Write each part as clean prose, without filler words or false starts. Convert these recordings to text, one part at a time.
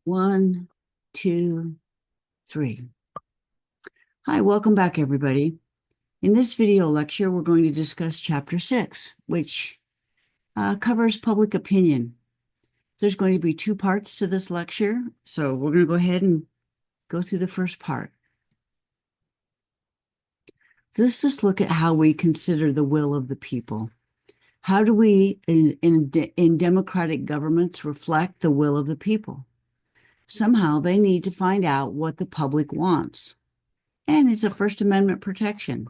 One, two, three. Hi, welcome back, everybody. In this video lecture, we're going to discuss Chapter 6, which covers public opinion. There's going to be two parts to this lecture, so we're going to go ahead and go through the first part. Let's just look at how we consider the will of the people. How do we, in democratic governments, reflect the will of the people? Somehow they need to find out what the public wants. And it's a First Amendment protection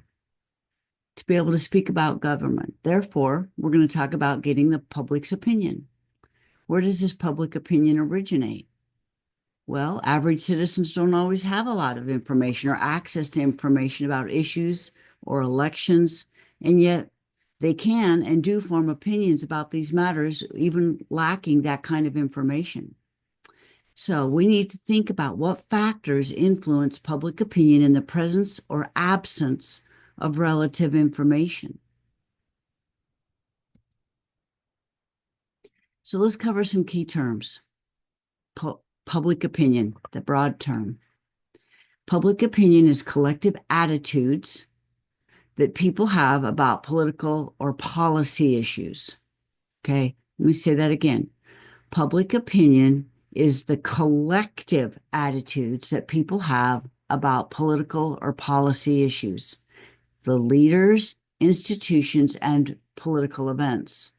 to be able to speak about government. Therefore, we're going to talk about getting the public's opinion. Where does this public opinion originate? Well, average citizens don't always have a lot of information or access to information about issues or elections, and yet they can and do form opinions about these matters, even lacking that kind of information. So we need to think about what factors influence public opinion in the presence or absence of relative information. So let's cover some key terms. Public opinion, the broad term. Public opinion is collective attitudes that people have about political or policy issues. Okay, let me say that again. Public opinion is the collective attitudes that people have about political or policy issues, the leaders, institutions, and political events.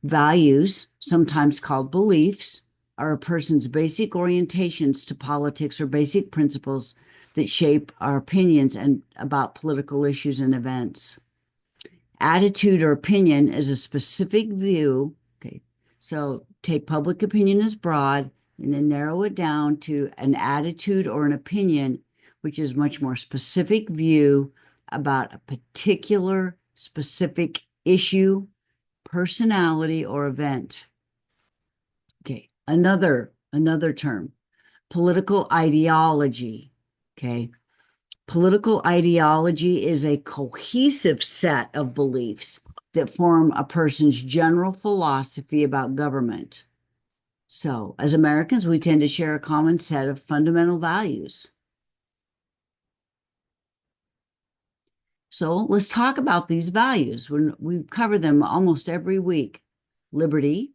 Values, sometimes called beliefs, are a person's basic orientations to politics or basic principles that shape our opinions and about political issues and events. Attitude or opinion is a specific view. Okay, so take public opinion as broad and then narrow it down to an attitude or an opinion, which is much more specific view about a particular specific issue, personality, or event. Okay, another term, political ideology. Okay, political ideology is a cohesive set of beliefs that form a person's general philosophy about government. So, as Americans, we tend to share a common set of fundamental values. So, let's talk about these values. We cover them almost every week. Liberty,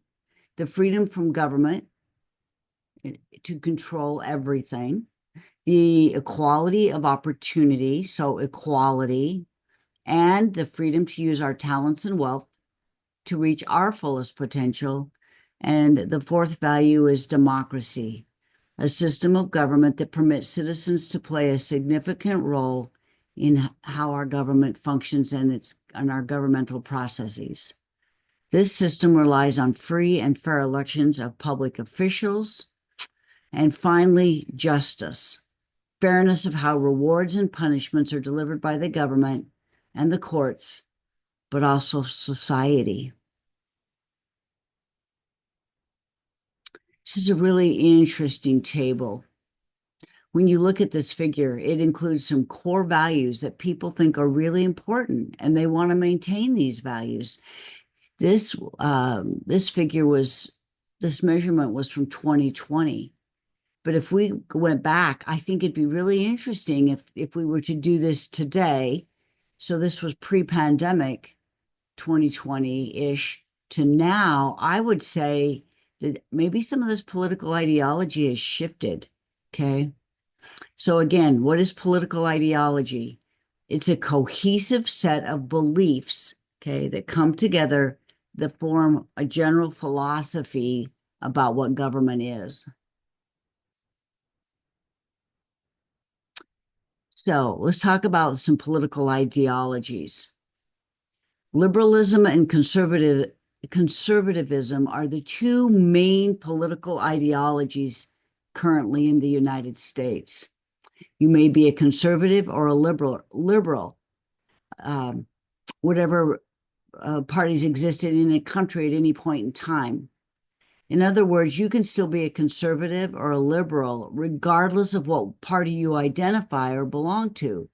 the freedom from government to control everything, the equality of opportunity, so equality, and the freedom to use our talents and wealth to reach our fullest potential. And the fourth value is democracy, a system of government that permits citizens to play a significant role in how our government functions and our governmental processes. This system relies on free and fair elections of public officials. And finally, justice, fairness of how rewards and punishments are delivered by the government and the courts, but also society. This is a really interesting table. When you look at this figure, it includes some core values that people think are really important, and they want to maintain these values. This measurement was from 2020. But if we went back, I think it'd be really interesting if we were to do this today. So this was pre-pandemic, 2020-ish to now. I would say that maybe some of this political ideology has shifted. Okay. So again, what is political ideology? It's a cohesive set of beliefs, okay, that come together that form a general philosophy about what government is. So let's talk about some political ideologies. Liberalism and conservatism are the two main political ideologies currently in the United States. You may be a conservative or a liberal, um, whatever parties existed in a country at any point in time. In other words, you can still be a conservative or a liberal, regardless of what party you identify or belong to.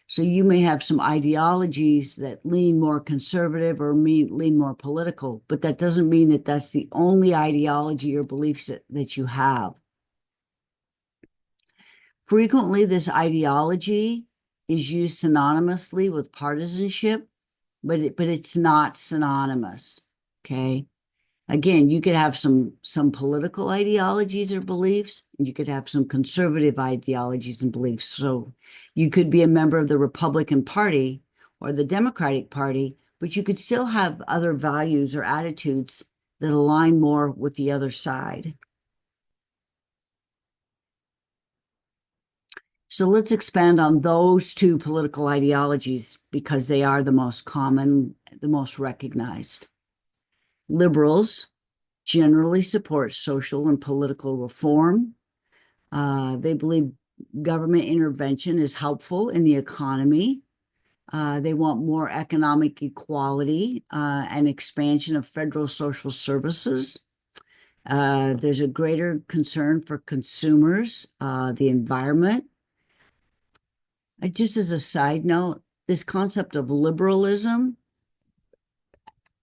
So you may have some ideologies that lean more conservative or lean more political, but that doesn't mean that that's the only ideology or beliefs that you have. Frequently, this ideology is used synonymously with partisanship, but it's not synonymous. Okay. Again, you could have some political ideologies or beliefs, and you could have some conservative ideologies and beliefs. So you could be a member of the Republican Party or the Democratic Party, but you could still have other values or attitudes that align more with the other side. So let's expand on those two political ideologies because they are the most common, the most recognized. Liberals generally support social and political reform. They believe government intervention is helpful in the economy. They want more economic equality and expansion of federal social services. There's a greater concern for consumers, the environment. Just as a side note, this concept of liberalism,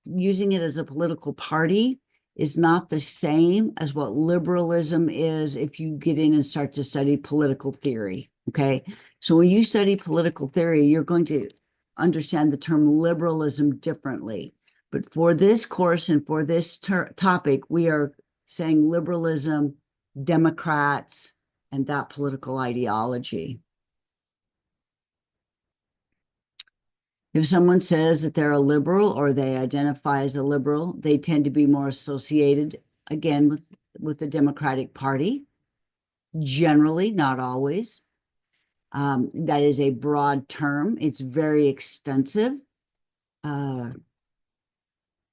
using it as a political party, is not the same as what liberalism is if you get in and start to study political theory. Okay. So when you study political theory, you're going to understand the term liberalism differently. But for this course and for this topic, we are saying liberalism, Democrats, and that political ideology. If someone says that they're a liberal or they identify as a liberal, they tend to be more associated, again, with the Democratic Party, generally, not always. That is a broad term. It's very extensive.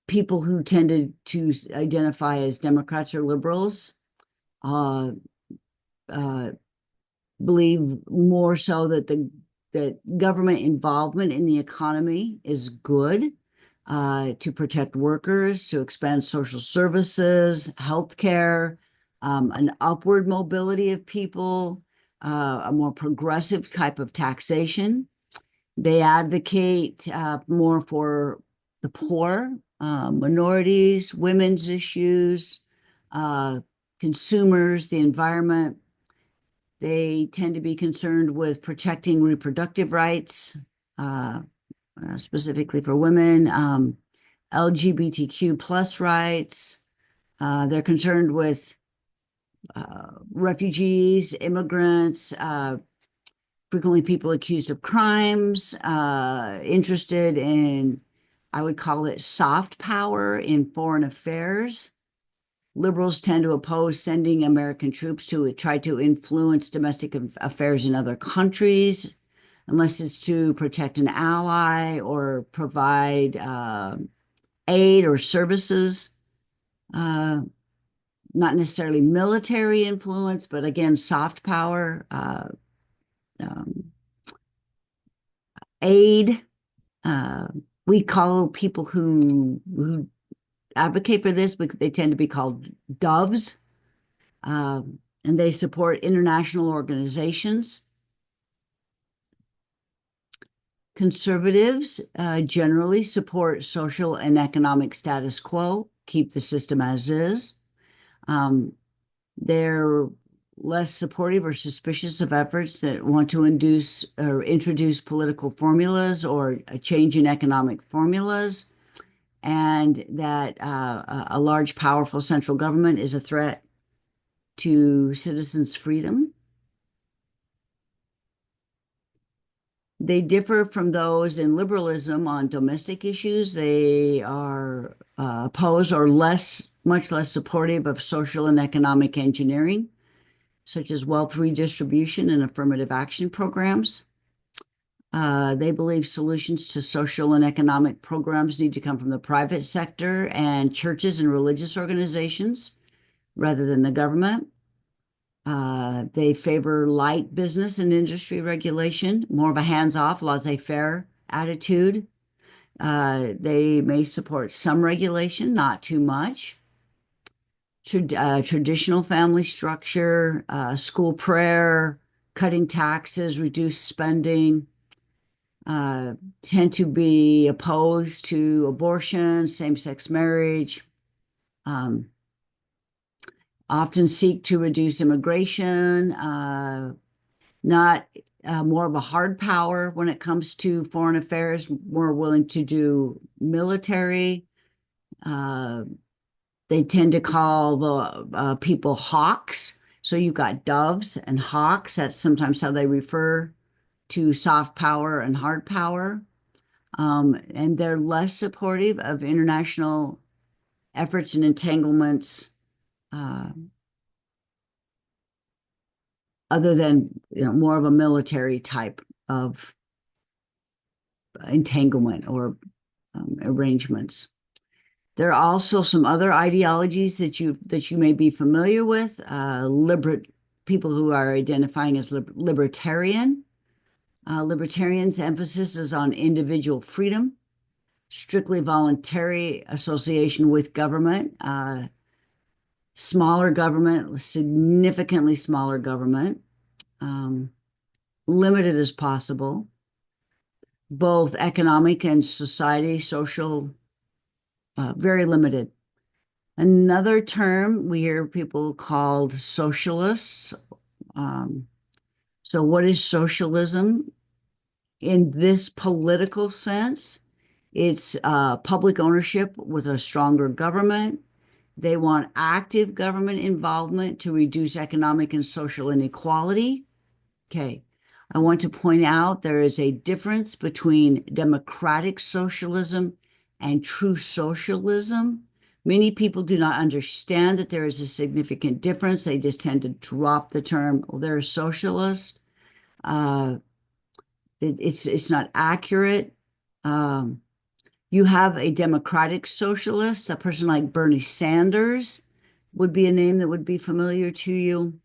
People who tended to identify as Democrats or liberals uh, uh, believe more so that government involvement in the economy is good to protect workers, to expand social services, healthcare, an upward mobility of people, a more progressive type of taxation. They advocate more for the poor, minorities, women's issues, consumers, the environment. They tend to be concerned with protecting reproductive rights, specifically for women, LGBTQ plus rights. They're concerned with refugees, immigrants, frequently people accused of crimes, interested in, I would call it soft power in foreign affairs. Liberals tend to oppose sending American troops to try to influence domestic affairs in other countries, unless it's to protect an ally or provide aid or services. Not necessarily military influence, but again, soft power, um, aid. Uh, we call people who advocate for this, but they tend to be called doves, and they support international organizations. Conservatives generally support social and economic status quo, keep the system as is. They're less supportive or suspicious of efforts that want to induce or introduce political formulas or a change in economic formulas, and that a large, powerful central government is a threat to citizens' freedom. They differ from those in liberalism on domestic issues. They are opposed or much less supportive of social and economic engineering, such as wealth redistribution and affirmative action programs. They believe solutions to social and economic programs need to come from the private sector and churches and religious organizations rather than the government. They favor light business and industry regulation, more of a hands-off, laissez-faire attitude. They may support some regulation, not too much. Traditional family structure, school prayer, cutting taxes, reduce spending, tend to be opposed to abortion, same-sex marriage, often seek to reduce immigration, not more of a hard power when it comes to foreign affairs, more willing to do military. Uh, they tend to call the people hawks. So you've got doves and hawks. That's sometimes how they refer to soft power and hard power. And they're less supportive of international efforts and entanglements, uh, other than more of a military type of entanglement or arrangements. There are also some other ideologies that you may be familiar with. People who are identifying as libertarian. Libertarians' emphasis is on individual freedom, strictly voluntary association with government, smaller government, significantly smaller government, um, limited as possible, both economic and social, very limited. Another term we hear people called socialists. Um, so, what is socialism in this political sense? It's public ownership with a stronger government. They want active government involvement to reduce economic and social inequality. Okay. I want to point out there is a difference between democratic socialism and true socialism. Many people do not understand that there is a significant difference. They just tend to drop the term, oh, they're a socialist. Uh, it's not accurate. Um, you have a democratic socialist, a person like Bernie Sanders would be a name that would be familiar to you.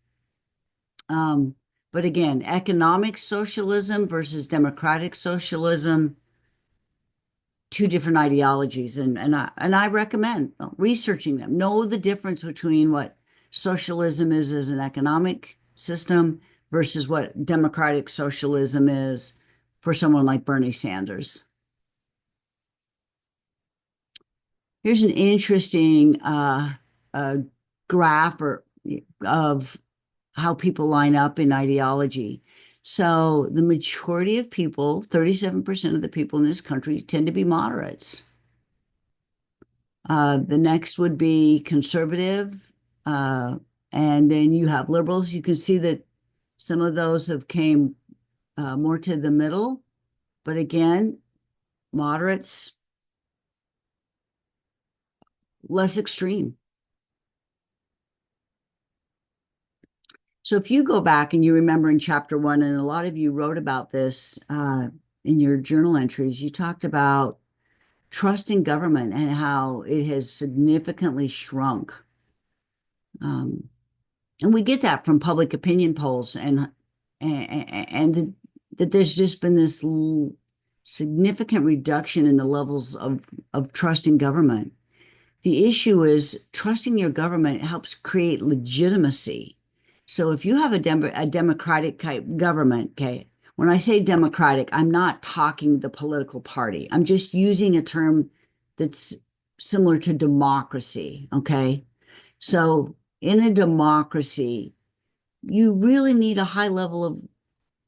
Um, but again, economic socialism versus democratic socialism, two different ideologies, and I recommend researching them. Know the difference between what socialism is as an economic system versus what democratic socialism is for someone like Bernie Sanders. Here's an interesting graph of how people line up in ideology. So the majority of people, 37% of the people in this country, tend to be moderates. The next would be conservative, and then you have liberals. You can see that some of those have came more to the middle, but again, moderates, less extreme. So if you go back and you remember in chapter 1, and a lot of you wrote about this in your journal entries, you talked about trust in government and how it has significantly shrunk. And we get that from public opinion polls, and that there's just been this significant reduction in the levels of trust in government. The issue is trusting your government helps create legitimacy. So if you have a democratic type government, okay, when I say democratic, I'm not talking the political party. I'm just using a term that's similar to democracy, okay? So in a democracy, you really need a high level of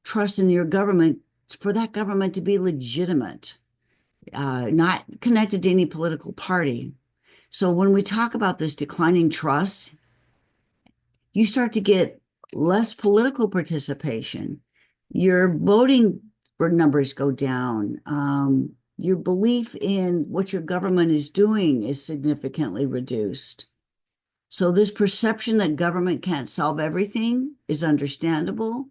trust in your government for that government to be legitimate, not connected to any political party. So when we talk about this declining trust, you start to get less political participation. Your voting numbers go down. Your belief in what your government is doing is significantly reduced. So this perception that government can't solve everything is understandable,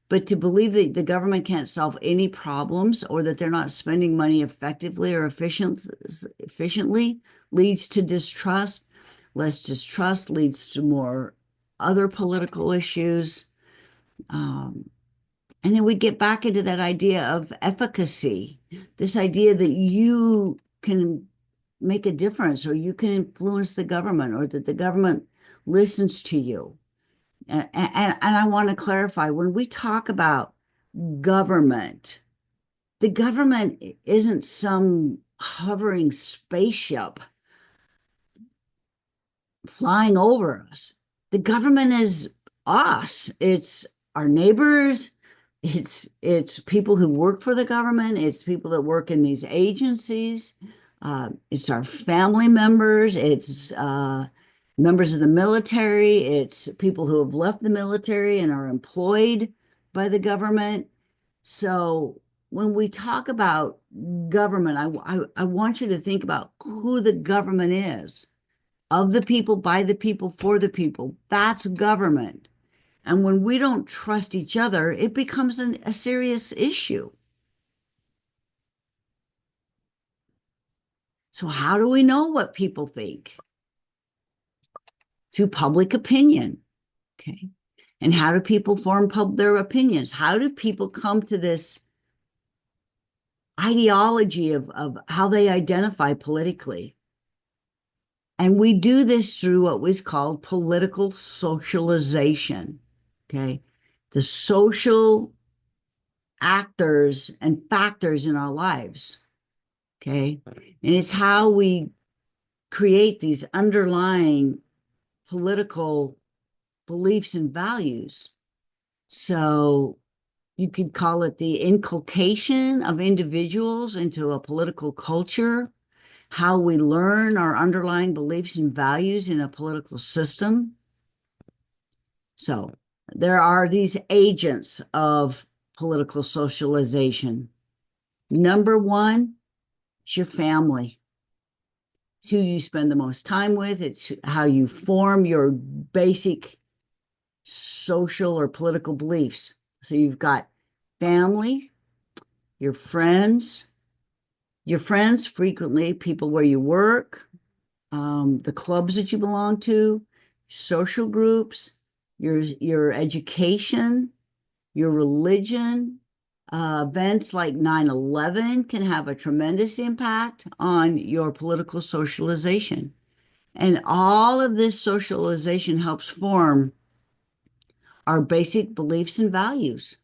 but to believe that the government can't solve any problems or that they're not spending money effectively or efficiently leads to distrust. Less distrust leads to more other political issues. And then we get back into that idea of efficacy, this idea that you can make a difference or you can influence the government or that the government listens to you. And I want to clarify when we talk about government, the government isn't some hovering spaceship flying over us. The government is us, it's our neighbors, It's people who work for the government. It's people that work in these agencies. It's our family members. It's members of the military. It's people who have left the military and are employed by the government. So when we talk about government, I want you to think about who the government is. Of the people, by the people, for the people. That's government. And when we don't trust each other, it becomes a serious issue. So, how do we know what people think? Through public opinion. Okay. And how do people form their opinions? How do people come to this ideology of how they identify politically? And we do this through what was called political socialization. Okay. The social actors and factors in our lives. Okay. And it's how we create these underlying political beliefs and values. So you could call it the inculcation of individuals into a political culture, how we learn our underlying beliefs and values in a political system. So there are these agents of political socialization. Number one, it's your family. It's who you spend the most time with. It's how you form your basic social or political beliefs. So you've got family, your friends. Your friends, frequently people where you work, the clubs that you belong to, social groups, your education, your religion. Events like 9/11 can have a tremendous impact on your political socialization. And all of this socialization helps form our basic beliefs and values.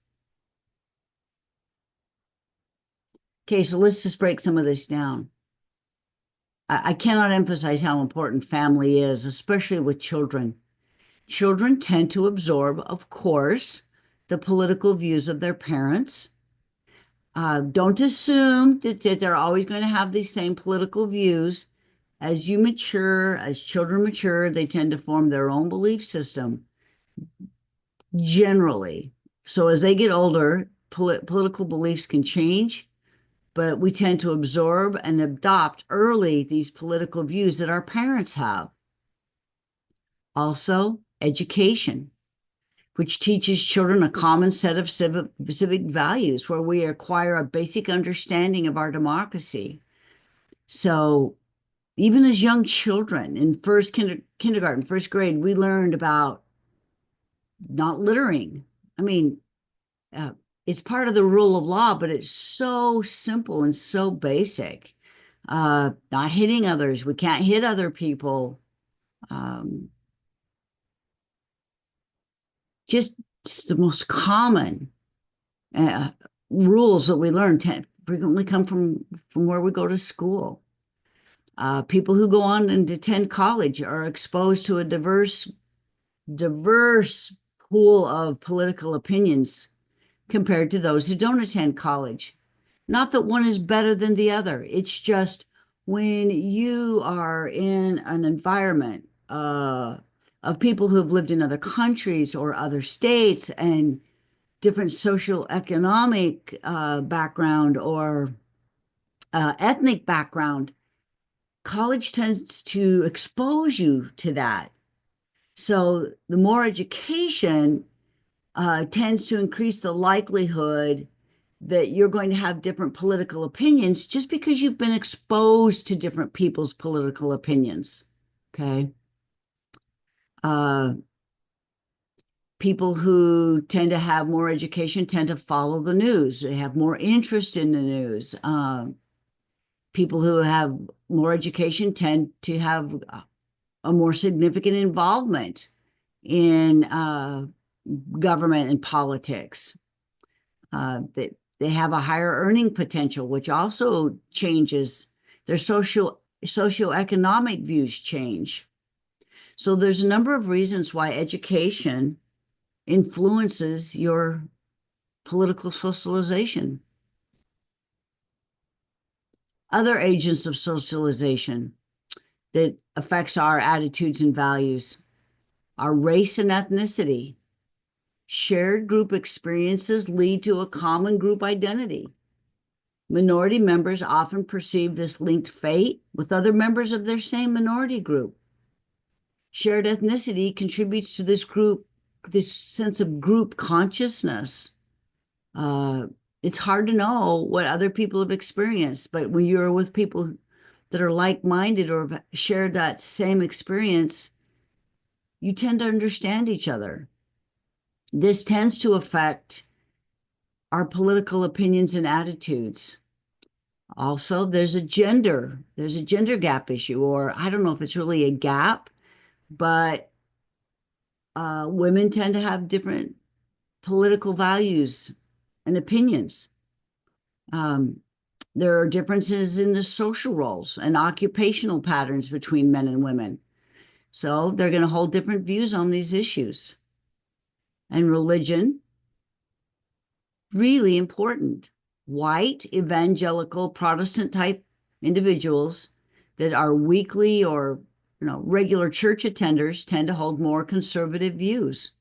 Okay, so let's just break some of this down. I cannot emphasize how important family is, especially with children. Children tend to absorb, of course, the political views of their parents. Don't assume that they're always going to have these same political views. As you mature, as children mature, they tend to form their own belief system generally. So as they get older, political beliefs can change, but we tend to absorb and adopt early these political views that our parents have. Also, education, which teaches children a common set of civic values where we acquire a basic understanding of our democracy. So even as young children in kindergarten, first grade, we learned about not littering. I mean, uh, it's part of the rule of law, but it's so simple and so basic. Not hitting others. We can't hit other people. Um, just the most common uh, rules that we learn frequently come from where we go to school. People who go on and attend college are exposed to a diverse pool of political opinions compared to those who don't attend college. Not that one is better than the other. It's just when you are in an environment of people who have lived in other countries or other states and different social economic background or ethnic background, college tends to expose you to that. So the more education tends to increase the likelihood that you're going to have different political opinions just because you've been exposed to different people's political opinions. Okay. Uh, People who tend to have more education tend to follow the news. They have more interest in the news. People who have more education tend to have a more significant involvement in government and politics. They have a higher earning potential, which also changes their socioeconomic views change. So there's a number of reasons why education influences your political socialization. Other agents of socialization that affects our attitudes and values are race and ethnicity. Shared group experiences lead to a common group identity. Minority members often perceive this linked fate with other members of their same minority group. Shared ethnicity contributes to this sense of group consciousness. It's hard to know what other people have experienced, but when you're with people that are like-minded or have shared that same experience, you tend to understand each other. This tends to affect our political opinions and attitudes. Also, there's a gender gap issue, or I don't know if it's really a gap, but women tend to have different political values and opinions. There are differences in the social roles and occupational patterns between men and women. So they're going to hold different views on these issues. And religion, really important. White, evangelical, Protestant type individuals that are weekly or regular church attenders tend to hold more conservative views.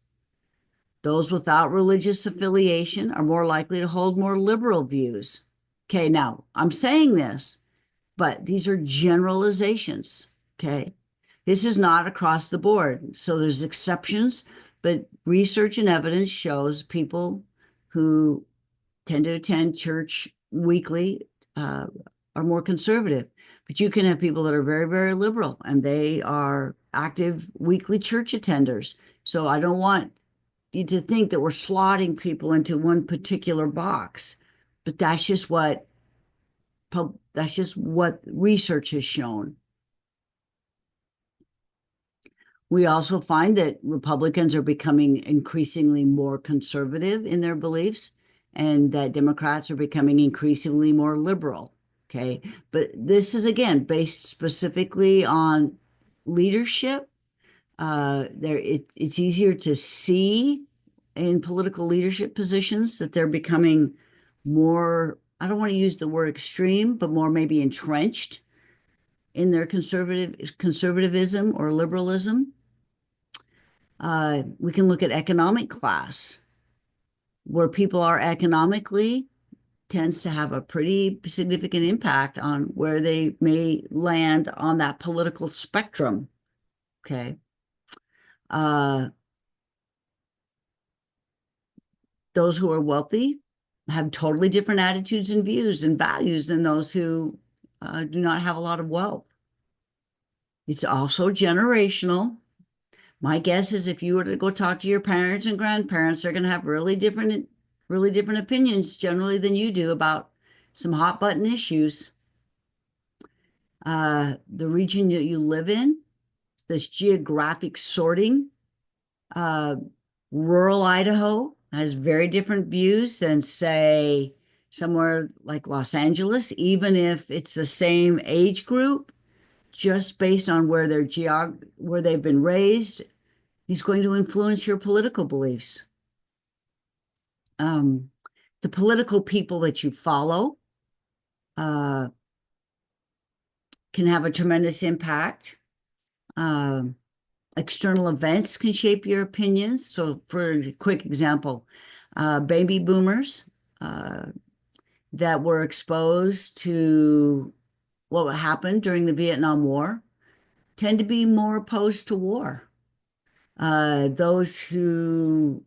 Those without religious affiliation are more likely to hold more liberal views. Okay, now I'm saying this, but these are generalizations. Okay, this is not across the board. So there's exceptions, but research and evidence shows people who tend to attend church weekly are more conservative. But you can have people that are very, very liberal and they are active weekly church attenders. So I don't want you to think that we're slotting people into one particular box, but that's just what research has shown. We also find that Republicans are becoming increasingly more conservative in their beliefs and that Democrats are becoming increasingly more liberal. Okay. But this is, again, based specifically on leadership. It's easier to see in political leadership positions that they're becoming more, I don't want to use the word extreme, but more maybe entrenched in their conservatism or liberalism. We can look at economic class, where people are economically tends to have a pretty significant impact on where they may land on that political spectrum. Okay. Those who are wealthy have totally different attitudes and views and values than those who do not have a lot of wealth. It's also generational. My guess is if you were to go talk to your parents and grandparents, they're going to have really different opinions generally than you do about some hot button issues. The region that you live in, this geographic sorting, rural Idaho has very different views than, say, somewhere like Los Angeles, even if it's the same age group, just based on where where they've been raised, is going to influence your political beliefs. The political people that you follow can have a tremendous impact. External events can shape your opinions. So, for a quick example, baby boomers that were exposed to what happened during the Vietnam War tend to be more opposed to war. Those who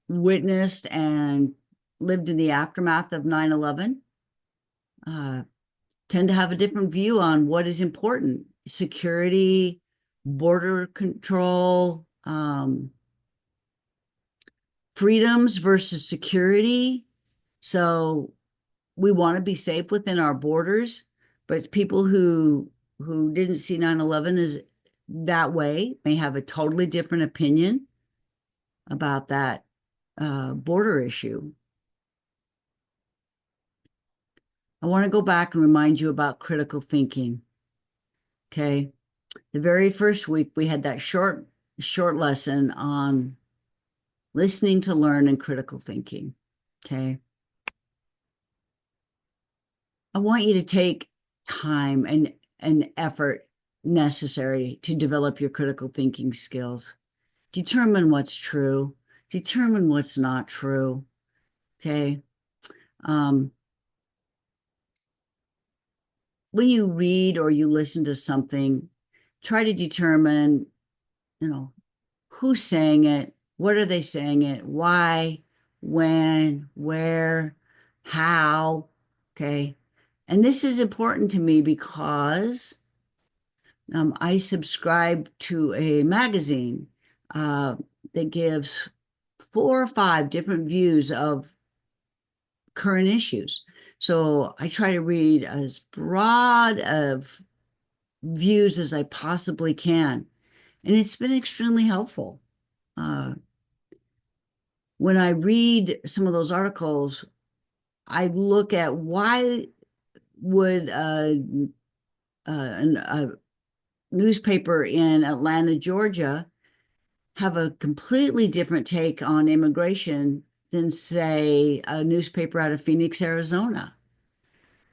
witnessed and lived in the aftermath of 9/11 tend to have a different view on what is important: security, border control, freedoms versus security. So we want to be safe within our borders, but people who didn't see 9/11 as that way may have a totally different opinion about that border issue. I want to go back and remind you about critical thinking. Okay. The very first week we had that short lesson on listening to learn and critical thinking. Okay. I want you to take time and effort necessary to develop your critical thinking skills. Determine what's true, determine what's not true. Okay. Um, when you read or you listen to something, try to determine, you know, who's saying it, what are they saying it, why, when, where, how. Okay. And this is important to me because I subscribe to a magazine uh, that gives 4 or 5 different views of current issues. So I try to read as broad of views as I possibly can. And it's been extremely helpful. Uh, when I read some of those articles, I look at why would a newspaper in Atlanta, Georgia, have a completely different take on immigration than, say, a newspaper out of Phoenix, Arizona.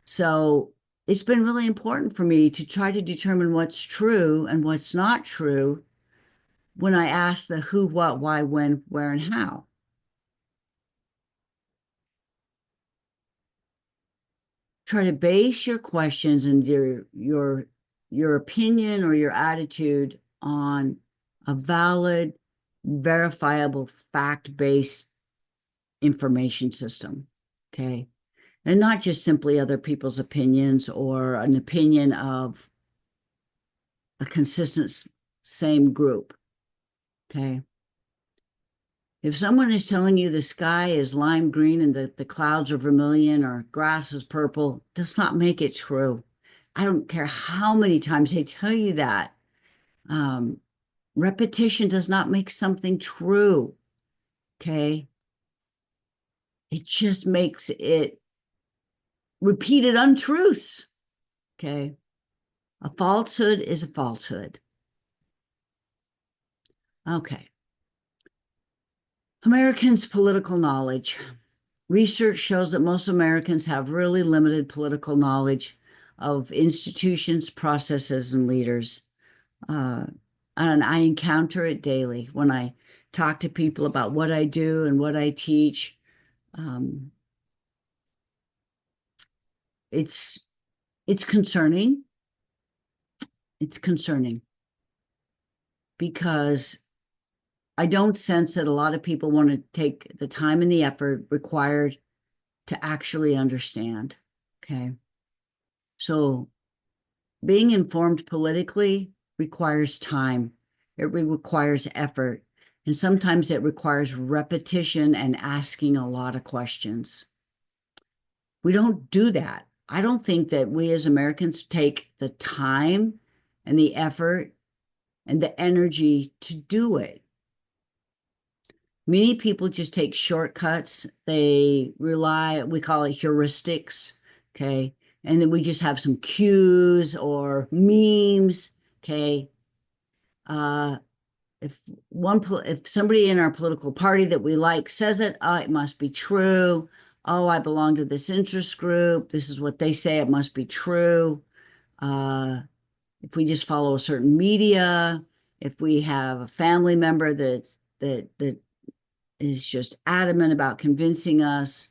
So it's been really important for me to try to determine what's true and what's not true when I ask the who, what, why, when, where, and how. Try to base your questions and your opinion or your attitude on a valid, verifiable, fact-based information system. Okay. And not just simply other people's opinions or an opinion of a consistent same group. Okay. If someone is telling you the sky is lime green and the clouds are vermilion or grass is purple, does not make it true. I don't care how many times they tell you that. Um, Repetition does not make something true. Okay. It just makes it repeated untruths. Okay. A falsehood is a falsehood. Okay. Americans' political knowledge. Research shows that most Americans have really limited political knowledge of institutions, processes, and leaders. Uh, and I encounter it daily when I talk to people about what I do and what I teach. Um, it's it's concerning. It's concerning because I don't sense that a lot of people want to take the time and the effort required to actually understand. Okay. So being informed politically requires time, it requires effort, and sometimes it requires repetition and asking a lot of questions. We don't do that. I don't think that we as Americans take the time and the effort and the energy to do it. Many people just take shortcuts. They rely, we call it heuristics, okay? And then we just have some cues or memes, okay? Uh, if somebody in our political party that we like says it, it must be true. Oh, I belong to this interest group. This is what they say. It must be true. If we just follow a certain media, if we have a family member that is just adamant about convincing us,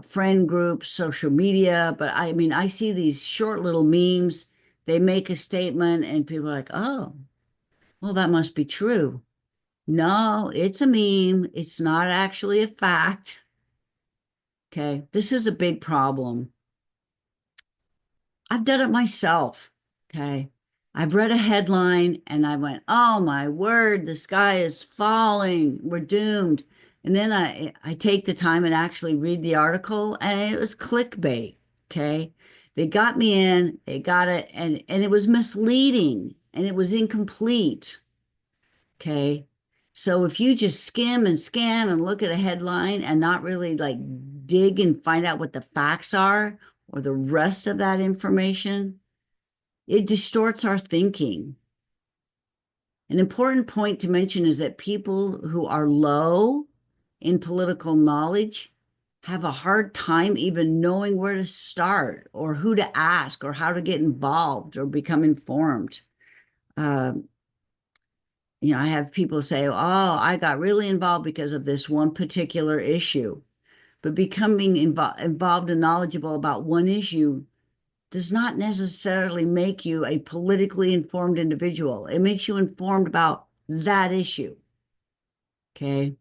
friend groups, social media. But I mean, I see these short little memes. They make a statement, and people are like, oh, well, that must be true. No, it's a meme. It's not actually a fact. Okay. This is a big problem. I've done it myself. Okay. I've read a headline and I went, oh my word, the sky is falling. We're doomed. And then I take the time and actually read the article and it was clickbait. Okay. They got me in, they got it, and it was misleading and it was incomplete. Okay. So if you just skim and scan and look at a headline and not really like dig and find out what the facts are or the rest of that information, it distorts our thinking. An important point to mention is that people who are low in political knowledge have a hard time even knowing where to start or who to ask or how to get involved or become informed. Uh, I have people say, "Oh, I got really involved because of this one particular issue." But becoming involved and knowledgeable about one issue does not necessarily make you a politically informed individual. It makes you informed about that issue. Okay.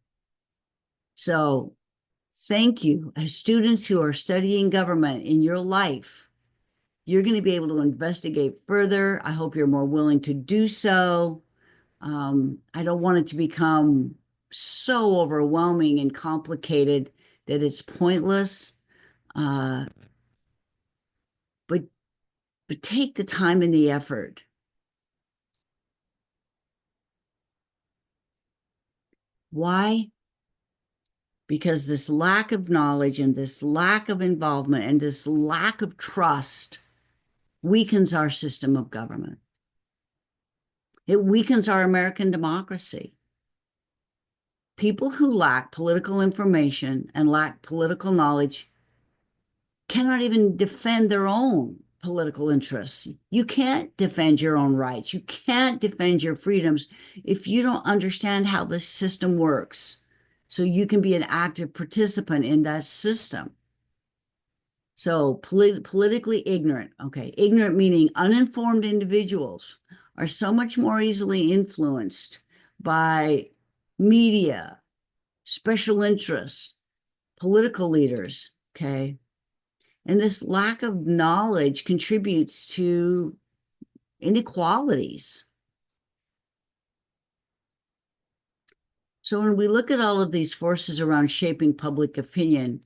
So thank you. As students who are studying government in your life, you're going to be able to investigate further. I hope you're more willing to do so. I don't want it to become so overwhelming and complicated that it's pointless. Uh, but take the time and the effort. Why? Because this lack of knowledge and this lack of involvement and this lack of trust weakens our system of government. It weakens our American democracy. People who lack political information and lack political knowledge cannot even defend their own political interests. You can't defend your own rights. You can't defend your freedoms if you don't understand how the system works. So you can be an active participant in that system. So politically ignorant, okay, ignorant meaning uninformed individuals are so much more easily influenced by media, special interests, political leaders, okay? And this lack of knowledge contributes to inequalities. So when we look at all of these forces around shaping public opinion,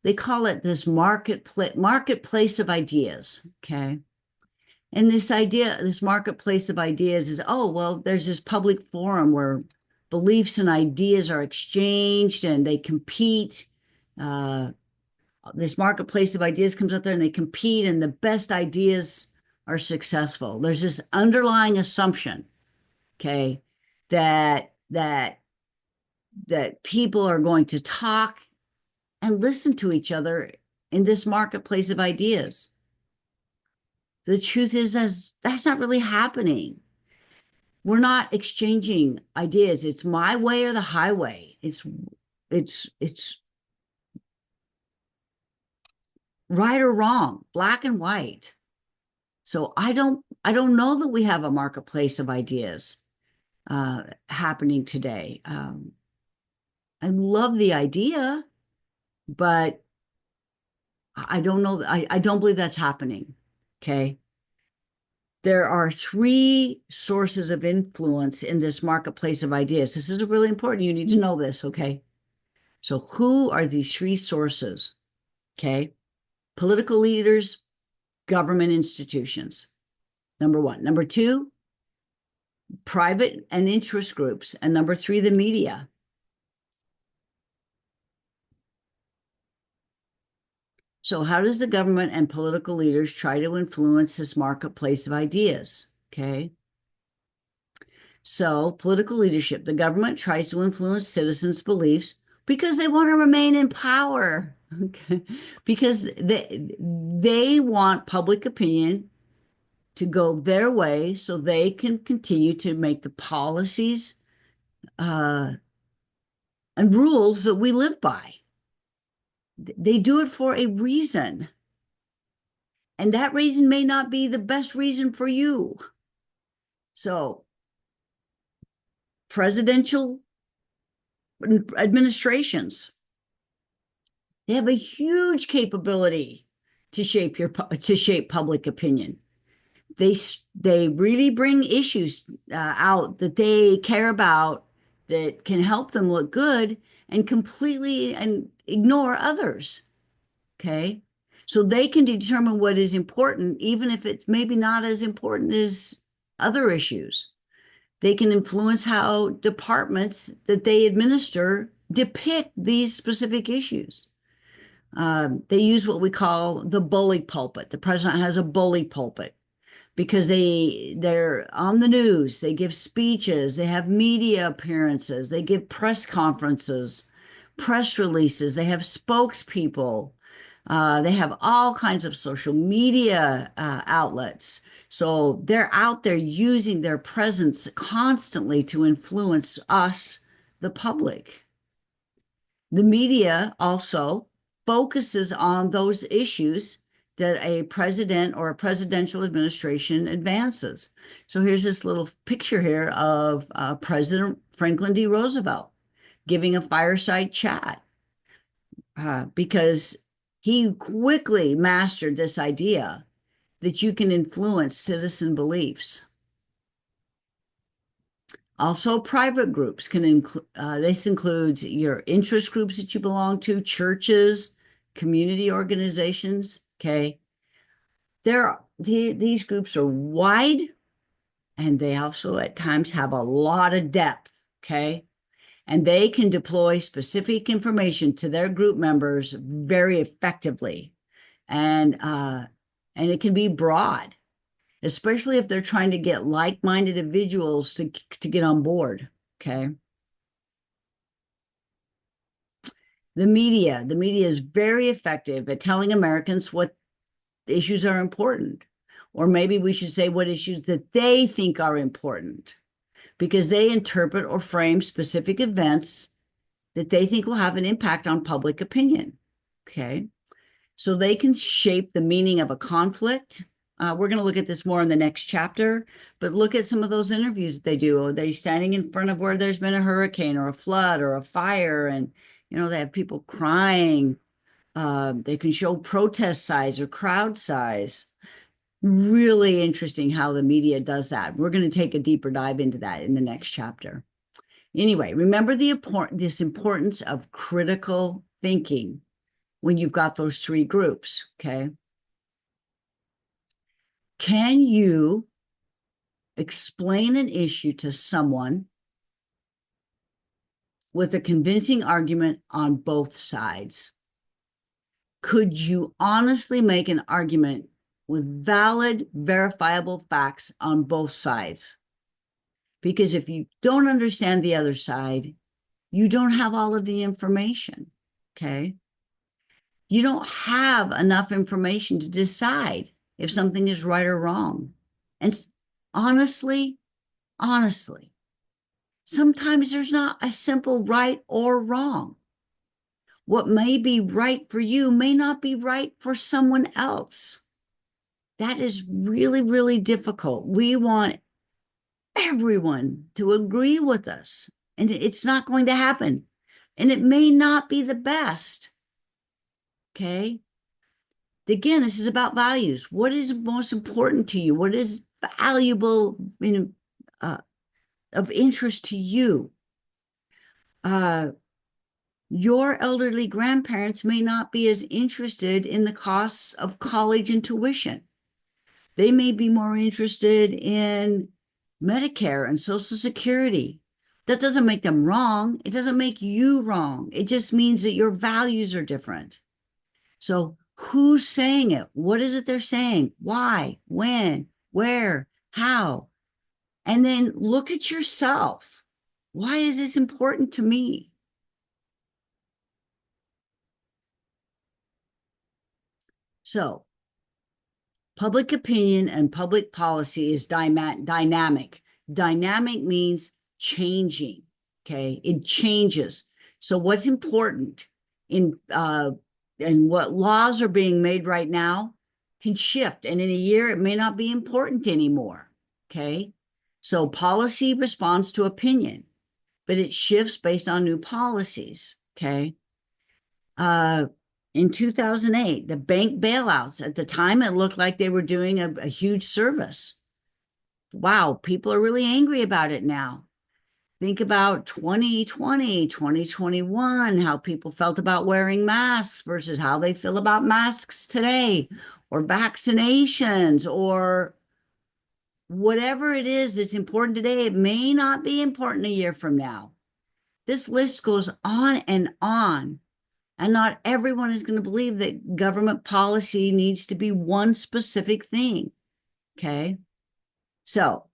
they call it this marketplace of ideas, okay? And this idea, this marketplace of ideas is, oh, well, there's this public forum where beliefs and ideas are exchanged and they compete. This marketplace of ideas comes out there and they compete, and the best ideas are successful. There's this underlying assumption, okay, that people are going to talk and listen to each other in this marketplace of ideas. The truth is, that's not really happening. We're not exchanging ideas. It's my way or the highway. It's right or wrong, black and white. So I don't know that we have a marketplace of ideas happening today. I love the idea, but I don't know. I don't believe that's happening. Okay. There are three sources of influence in this marketplace of ideas. This is really important. You need to know this. Okay. So who are these three sources? Okay. Political leaders, government institutions. Number one. Number two, private and interest groups. And number three, the media. So how does the government and political leaders try to influence this marketplace of ideas? Okay. So political leadership, the government tries to influence citizens' beliefs because they want to remain in power. Okay. Because they want public opinion to go their way so they can continue to make the policies and rules that we live by. They do it for a reason. And that reason may not be the best reason for you. So, presidential administrations, they have a huge capability to shape public opinion. They really bring issues out that they care about that can help them look good and completely ignore others. Okay. So they can determine what is important, even if it's maybe not as important as other issues. They can influence how departments that they administer depict these specific issues. They use what we call the bully pulpit. The president has a bully pulpit because they're on the news. They give speeches. They have media appearances. They give press conferences press releases, they have spokespeople, they have all kinds of social media outlets. So they're out there using their presence constantly to influence us, the public. The media also focuses on those issues that a president or a presidential administration advances. So here's this little picture here of President Franklin D. Roosevelt giving a fireside chat because he quickly mastered this idea that you can influence citizen beliefs. Also, private groups can include, this includes your interest groups that you belong to, churches, community organizations. Okay. These groups are wide and they also at times have a lot of depth. Okay. And they can deploy specific information to their group members very effectively. And it can be broad, especially if they're trying to get like-minded individuals to get on board. Okay. The media is very effective at telling Americans what issues are important, or maybe we should say what issues that they think are important, because they interpret or frame specific events that they think will have an impact on public opinion. Okay. So they can shape the meaning of a conflict. We're going to look at this more in the next chapter, but look at some of those interviews that they do. Are they standing in front of where there's been a hurricane or a flood or a fire? And, they have people crying. They can show protest size or crowd size. Really interesting how the media does that. We're going to take a deeper dive into that in the next chapter. Anyway, remember this importance of critical thinking when you've got those three groups, okay? Can you explain an issue to someone with a convincing argument on both sides? Could you honestly make an argument with valid, verifiable facts on both sides? Because if you don't understand the other side, you don't have all of the information, okay? You don't have enough information to decide if something is right or wrong. And honestly, sometimes there's not a simple right or wrong. What may be right for you may not be right for someone else. That is really, really difficult. We want everyone to agree with us, and it's not going to happen. And it may not be the best. Okay. Again, this is about values. What is most important to you? What is valuable, of interest to you? Your elderly grandparents may not be as interested in the costs of college and tuition. They may be more interested in Medicare and Social Security. That doesn't make them wrong. It doesn't make you wrong. It just means that your values are different. So who's saying it? What is it they're saying? Why? When? Where? How? And then look at yourself. Why is this important to me? So public opinion and public policy is dynamic. Dynamic means changing. Okay. It changes. So what's important and what laws are being made right now can shift. And in a year, it may not be important anymore. Okay. So policy responds to opinion, but it shifts based on new policies. Okay. In 2008, the bank bailouts, at the time, it looked like they were doing a huge service. Wow, people are really angry about it now. Think about 2020, 2021, how people felt about wearing masks versus how they feel about masks today, or vaccinations, or whatever it is that's important today. It may not be important a year from now. This list goes on, and not everyone is going to believe that government policy needs to be one specific thing. Okay. So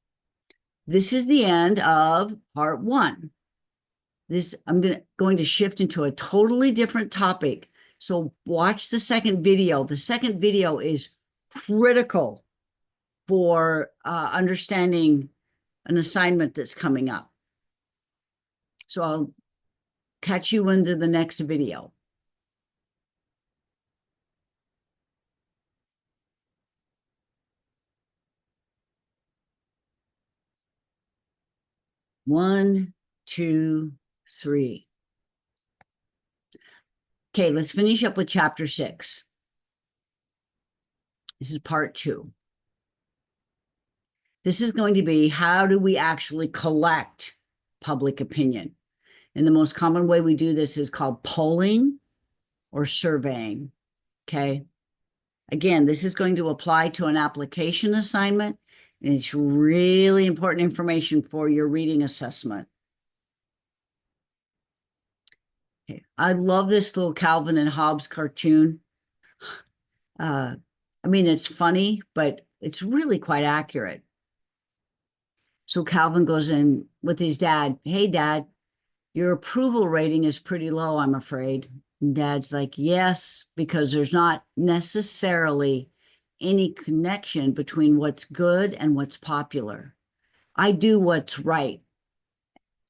this is the end of part 1. I'm going to shift into a totally different topic. So watch the second video. The second video is critical for understanding an assignment that's coming up. So I'll catch you into the next video. One, two, three. Okay, let's finish up with chapter 6. This is part 2. This is going to be, how do we actually collect public opinion? And the most common way we do this is called polling or surveying. Okay. Again, this is going to apply to an application assignment, and it's really important information for your reading assessment. Okay. I love this little Calvin and Hobbes cartoon. I mean, it's funny, but it's really quite accurate. So Calvin goes in with his dad. Hey, Dad, your approval rating is pretty low, I'm afraid. And Dad's like, yes, because there's not necessarily any connection between what's good and what's popular. I do what's right,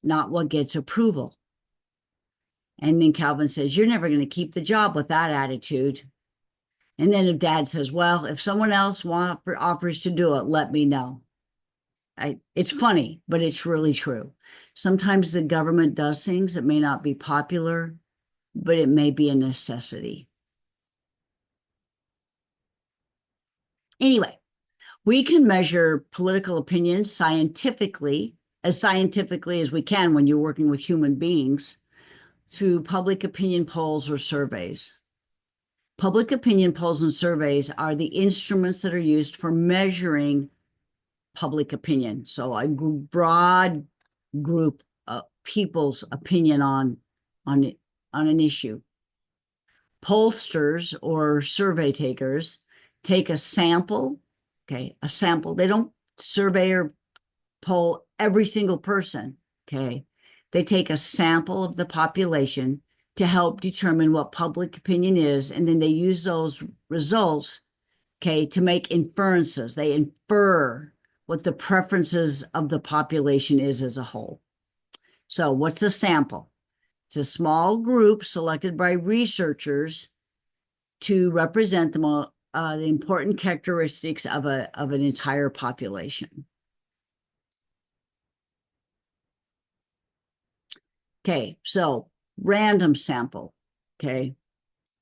not what gets approval. And then Calvin says, you're never going to keep the job with that attitude. And then if Dad says, well, if someone else offers to do it, let me know. It's funny, but it's really true. Sometimes the government does things that may not be popular, but it may be a necessity. Anyway, we can measure political opinions scientifically as we can when you're working with human beings through public opinion polls or surveys. Public opinion polls and surveys are the instruments that are used for measuring public opinion. So a broad group of people's opinion on an issue. Pollsters or survey takers take a sample, okay, a sample. They don't survey or poll every single person, okay? They take a sample of the population to help determine what public opinion is, and then they use those results, okay, to make inferences. They infer what the preferences of the population is as a whole. So what's a sample? It's a small group selected by researchers to represent the important characteristics of an entire population. Okay, so random sample, okay?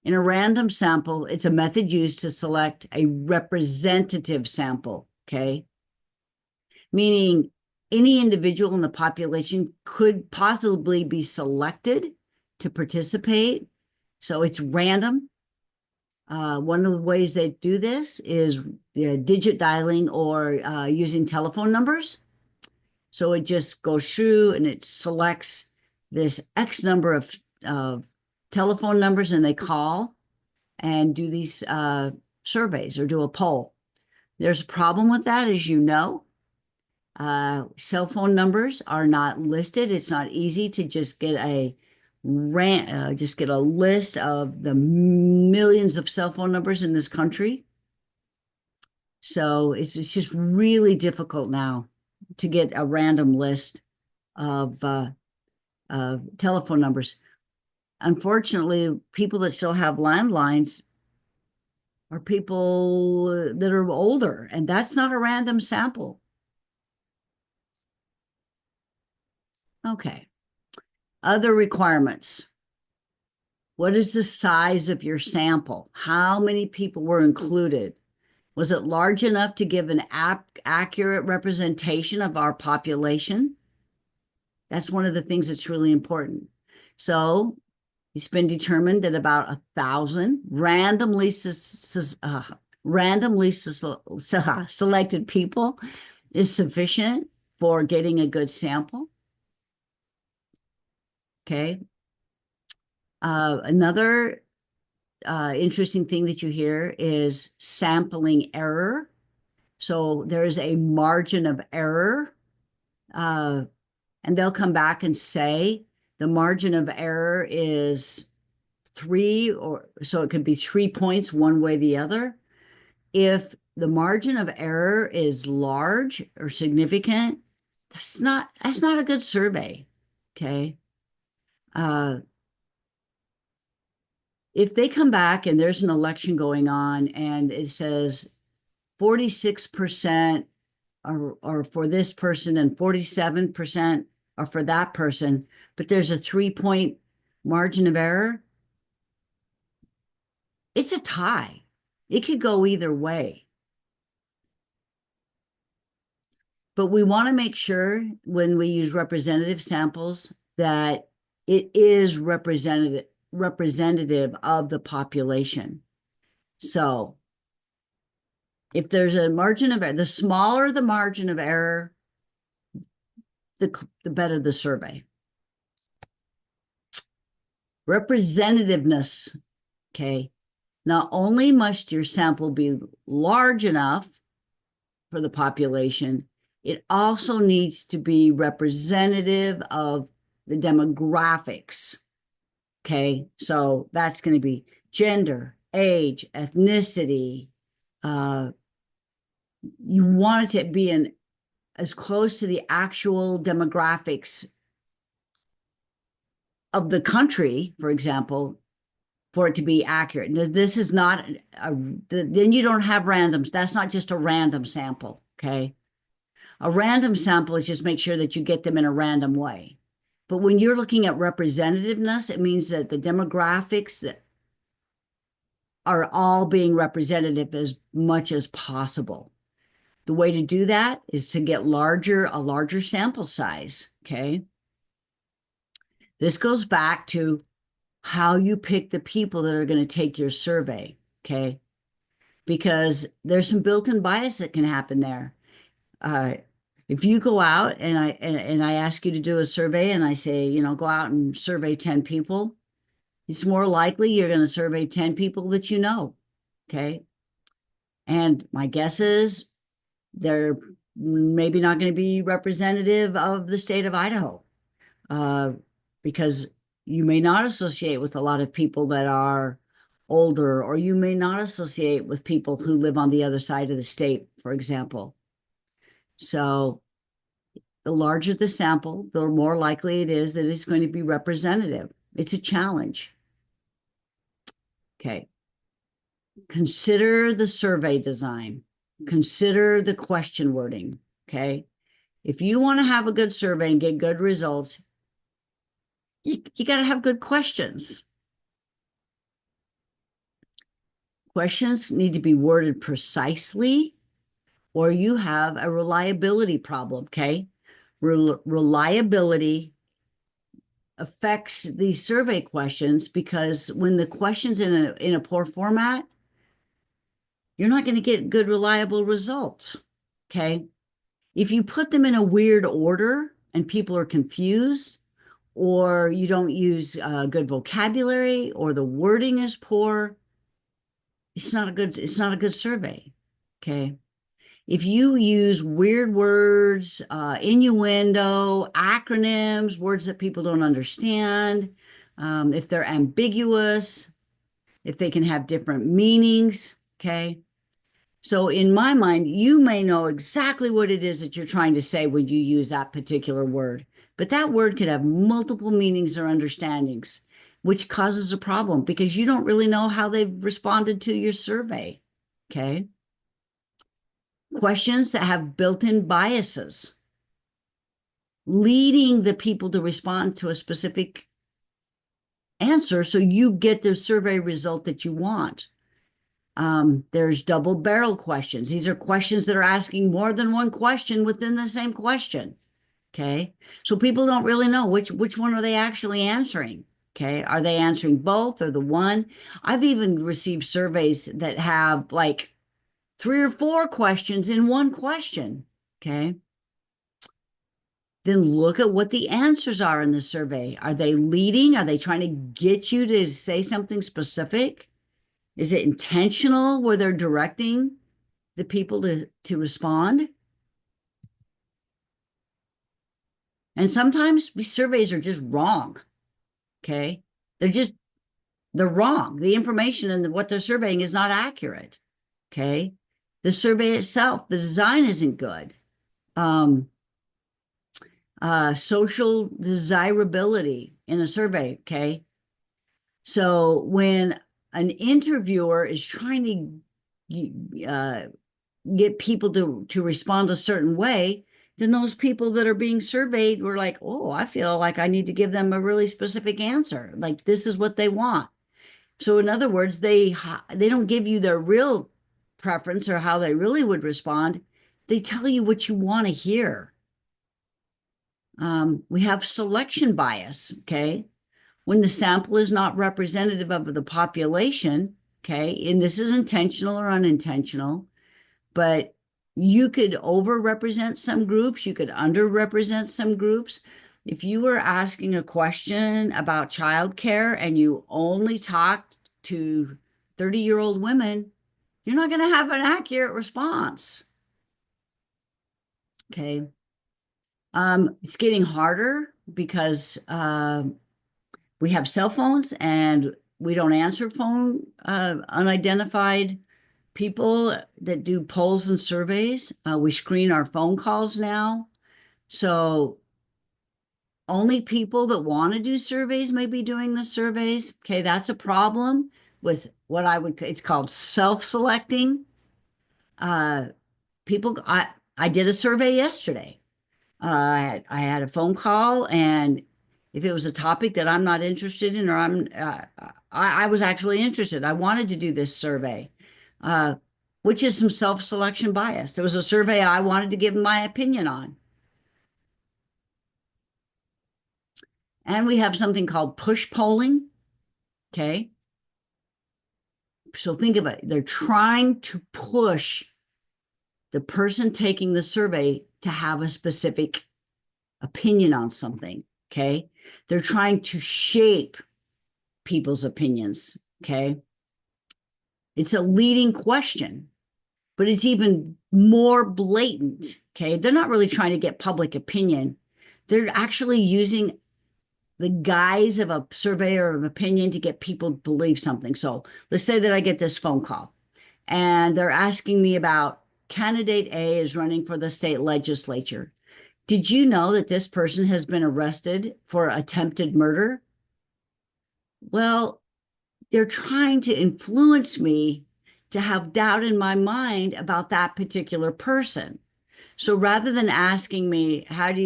In a random sample, it's a method used to select a representative sample, okay? Meaning any individual in the population could possibly be selected to participate. So it's random. One of the ways they do this is digit dialing or using telephone numbers. So it just goes through and it selects this X number of telephone numbers, and they call and do these surveys or do a poll. There's a problem with that, as you know. Cell phone numbers are not listed. It's not easy to just get a list of the millions of cell phone numbers in this country. So it's just really difficult now to get a random list of telephone numbers. Unfortunately, people that still have landlines are people that are older, and that's not a random sample. Okay. Other requirements. What is the size of your sample? How many people were included? Was it large enough to give an accurate representation of our population? That's one of the things that's really important. So it's been determined that about 1,000 randomly selected people is sufficient for getting a good sample. Okay. Another interesting thing that you hear is sampling error. So there's a margin of error, and they'll come back and say the margin of error is 3, or so it could be 3 points one way or the other. If the margin of error is large or significant, that's not a good survey. Okay. If they come back and there's an election going on and it says 46% are for this person and 47% are for that person, but there's a 3-point margin of error, it's a tie. It could go either way. But we want to make sure when we use representative samples that it is representative of the population. So if there's a margin of error, the smaller the margin of error, the better the survey. Representativeness, okay? Not only must your sample be large enough for the population, it also needs to be representative of the demographics, okay? So that's going to be gender, age, ethnicity. You want it to be as close to the actual demographics of the country, for example, for it to be accurate. This is not, then you don't have randoms. That's not just a random sample, okay? A random sample is just make sure that you get them in a random way. But when you're looking at representativeness, it means that the demographics that are all being representative as much as possible. The way to do that is to get a larger sample size, okay? This goes back to how you pick the people that are going to take your survey, okay? Because there's some built-in bias that can happen there. If you go out and I ask you to do a survey and I say, go out and survey 10 people, it's more likely you're going to survey 10 people that you know, okay? And my guess is they're maybe not going to be representative of the state of Idaho, because you may not associate with a lot of people that are older, or you may not associate with people who live on the other side of the state, for example. So the larger the sample, the more likely it is that it's going to be representative. It's a challenge. Okay. Consider the survey design. Consider the question wording. Okay. If you want to have a good survey and get good results, you got to have good questions. Questions need to be worded precisely, or you have a reliability problem, okay? Reliability affects the survey questions, because when the question's in a poor format, you're not going to get good, reliable results, okay? If you put them in a weird order and people are confused, or you don't use good vocabulary, or the wording is poor, it's not a good survey, okay? If you use weird words, innuendo, acronyms, words that people don't understand, if they're ambiguous, if they can have different meanings, okay? So in my mind, you may know exactly what it is that you're trying to say when you use that particular word, but that word could have multiple meanings or understandings, which causes a problem because you don't really know how they've responded to your survey, okay? Questions that have built-in biases, leading the people to respond to a specific answer so you get the survey result that you want. There's double barrel questions. These are questions that are asking more than one question within the same question. Okay. So people don't really know which one are they actually answering. Okay. Are they answering both or the one? I've even received surveys that have like 3 or 4 questions in one question. Okay. Then look at what the answers are in the survey. Are they leading? Are they trying to get you to say something specific? Is it intentional where they're directing the people to respond? And sometimes these surveys are just wrong. Okay. They're wrong. The information and what they're surveying is not accurate. Okay. The survey itself, the design isn't good. Um, Social desirability in a survey. Okay. So when an interviewer is trying to get people to respond a certain way, then those people that are being surveyed were like, oh, I feel like I need to give them a really specific answer. Like this is what they want. So in other words, they don't give you their real preference or how they really would respond. They tell you what you want to hear. We have selection bias, okay? When the sample is not representative of the population, okay, and this is intentional or unintentional, but you could overrepresent some groups, you could underrepresent some groups. If you were asking a question about childcare and you only talked to 30-year-old women, you're not going to have an accurate response. Okay. It's getting harder because we have cell phones and we don't answer phone unidentified people that do polls and surveys. We screen our phone calls now. So only people that want to do surveys may be doing the surveys. Okay, that's a problem with what it's called self-selecting. Uh, I did a survey yesterday. I had a phone call, and if it was a topic that I'm not interested in, or I was actually interested. I wanted to do this survey, uh, which is some self-selection bias. There was a survey I wanted to give my opinion on, and we have something called push polling. Okay, so think of it. They're trying to push the person taking the survey to have a specific opinion on something. Okay, they're trying to shape people's opinions. Okay. It's a leading question, but it's even more blatant. Okay. They're not really trying to get public opinion. They're actually using the guise of a survey or of opinion to get people to believe something. So let's say that I get this phone call and they're asking me about candidate A is running for the state legislature. Did you know that this person has been arrested for attempted murder? Well, they're trying to influence me to have doubt in my mind about that particular person. So rather than asking me, how do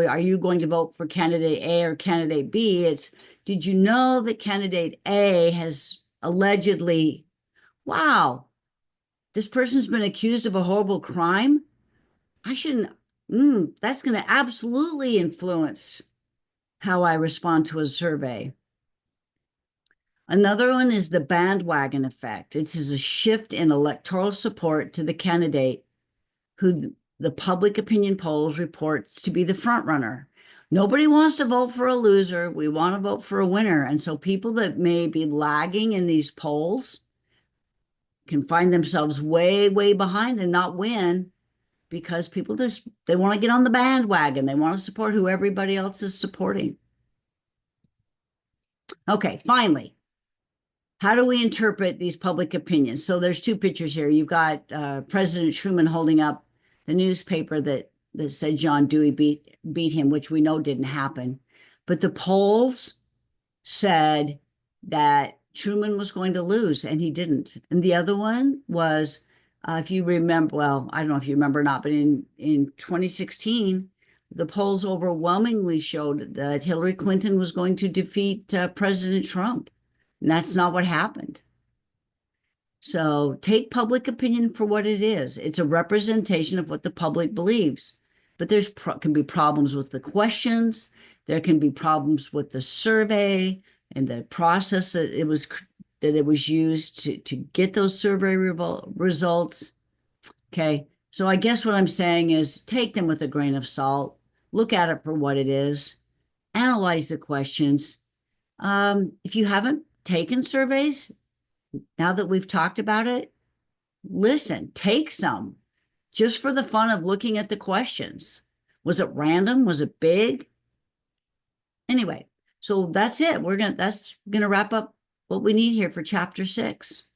are you going to vote for candidate A or candidate B? It's, did you know that candidate A has allegedly, wow, this person's been accused of a horrible crime? I shouldn't, that's going to absolutely influence how I respond to a survey. Another one is the bandwagon effect. It's a shift in electoral support to the candidate who the public opinion polls reports to be the front runner. Nobody wants to vote for a loser. We want to vote for a winner. And so people that may be lagging in these polls can find themselves way, way behind and not win because people they want to get on the bandwagon. They want to support who everybody else is supporting. Okay, finally, how do we interpret these public opinions? So there's two pictures here. You've got President Truman holding up the newspaper that said John Dewey beat him, which we know didn't happen. But the polls said that Truman was going to lose, and he didn't. And the other one was, if you remember, well, I don't know if you remember or not, but in 2016, the polls overwhelmingly showed that Hillary Clinton was going to defeat President Trump. And that's not what happened. So take public opinion for what it is. It's a representation of what the public believes. But there's can be problems with the questions. There can be problems with the survey and the process that it was used to get those survey results. Okay. So I guess what I'm saying is take them with a grain of salt. Look at it for what it is. Analyze the questions. If you haven't taken surveys, now that we've talked about it, listen, take some just for the fun of looking at the questions. Was it random? Was it big? Anyway, So that's it. That's gonna wrap up what we need here for chapter 6.